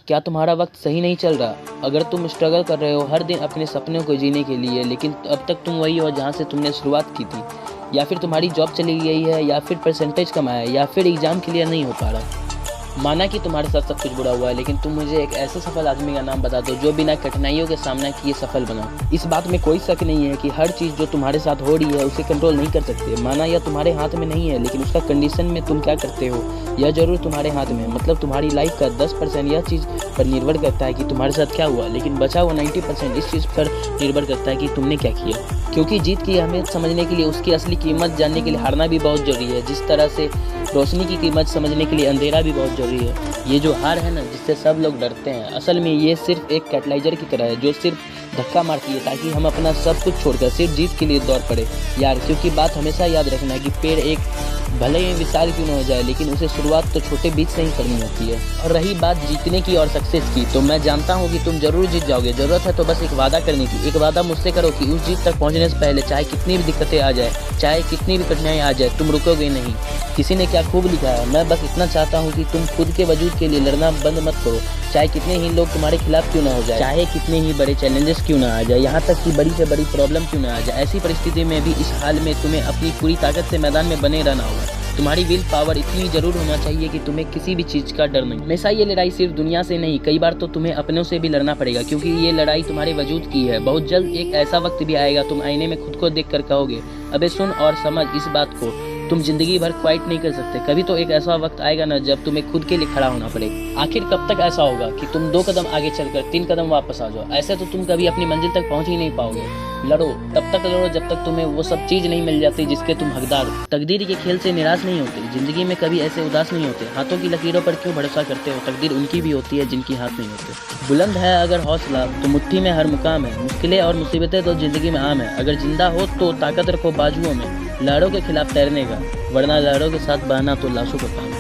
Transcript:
क्या तुम्हारा वक्त सही नहीं चल रहा? अगर तुम स्ट्रगल कर रहे हो हर दिन अपने सपनों को जीने के लिए, लेकिन अब तक तुम वही हो जहाँ से तुमने शुरुआत की थी, या फिर तुम्हारी जॉब चली गई है, या फिर परसेंटेज कम आया, या फिर एग्ज़ाम क्लियर नहीं हो पा रहा। माना कि तुम्हारे साथ सब कुछ बुरा हुआ है, लेकिन तुम मुझे एक ऐसे सफल आदमी का नाम बता दो जो बिना कठिनाइयों के सामना किए सफल बना। इस बात में कोई शक नहीं है कि हर चीज़ जो तुम्हारे साथ हो रही है उसे कंट्रोल नहीं कर सकते। माना यह तुम्हारे हाथ में नहीं है, लेकिन उसका कंडीशन में तुम क्या करते हो यह जरूर तुम्हारे हाथ में है। मतलब तुम्हारी लाइफ का 10% यह चीज़ पर निर्भर करता है कि तुम्हारे साथ क्या हुआ, लेकिन बचा हुआ 90% इस चीज़ पर निर्भर करता है कि तुमने क्या किया। क्योंकि जीत की अहमियत समझने के लिए उसकी असली कीमत जानने के लिए हारना भी बहुत जरूरी है। जिस तरह से रोशनी की कीमत समझने के लिए अंधेरा भी बहुत जरूरी है। ये जो हार है ना, जिससे सब लोग डरते हैं, असल में ये सिर्फ एक कैटलाइजर की तरह है जो सिर्फ धक्का मारती है ताकि हम अपना सब कुछ छोड़कर सिर्फ जीत के लिए दौड़ पड़े यार। क्योंकि बात हमेशा याद रखना कि पेड़ एक भले ही विशाल क्यों न हो जाए, लेकिन उसे शुरुआत तो छोटे बीज से ही करनी होती है। और रही बात जीतने की और सक्सेस की, तो मैं जानता हूँ कि तुम जरूर जीत जाओगे। जरूरत है तो बस एक वादा करने की। एक वादा मुझसे करो कि उस जीत तक पहुँचने से पहले चाहे कितनी भी दिक्कतें आ जाए, चाहे कितनी भी कठिनाई आ जाए, तुम रुकोगे नहीं। किसी ने क्या खूब लिखा है, मैं बस इतना चाहता हूँ कि तुम खुद के वजूद के लिए लड़ना बंद मत करो। चाहे कितने ही लोग तुम्हारे खिलाफ क्यों ना हो जाए, चाहे कितने ही बड़े चैलेंजेस क्यों ना आ जाए, यहाँ तक कि बड़ी से बड़ी प्रॉब्लम क्यों ना आ जाए, ऐसी परिस्थिति में भी इस हाल में तुम्हें अपनी पूरी ताकत से मैदान में बने रहना होगा। तुम्हारी विल पावर इतनी जरूर होना चाहिए कि तुम्हें किसी भी चीज़ का डर नहीं। हमेशा ये लड़ाई सिर्फ दुनिया से नहीं, कई बार तो तुम्हें अपनों से भी लड़ना पड़ेगा, क्योंकि ये लड़ाई तुम्हारे वजूद की है। बहुत जल्द एक ऐसा वक्त भी आएगा तुम आईने में खुद को देख कर कहोगे, अबे सुन और समझ इस बात को, तुम जिंदगी भर क्वाइट नहीं कर सकते। कभी तो एक ऐसा वक्त आएगा ना जब तुम्हें खुद के लिए खड़ा होना पड़ेगा। आखिर कब तक ऐसा होगा कि तुम 2 कदम आगे चलकर 3 कदम वापस आ जाओ? ऐसे तो तुम कभी अपनी मंजिल तक पहुंच ही नहीं पाओगे। लड़ो, तब तक लड़ो जब तक तुम्हें वो सब चीज़ नहीं मिल जाती जिसके तुम हकदार हो। तकदीर के खेल से निराश नहीं होते, जिंदगी में कभी ऐसे उदास नहीं होते। हाथों की लकीरों पर क्यों भरोसा करते हो? तकदीर उनकी भी होती है जिनकी हाथ नहीं होते। बुलंद है अगर हौसला तो मुट्ठी में हर मुकाम है। मुश्किलें और मुसीबतें तो जिंदगी में आम है। अगर जिंदा हो तो ताकत रखो बाजुओं में, लहरों के खिलाफ तैरने का, वरना लहरों के साथ बहना तो लाशों का काम।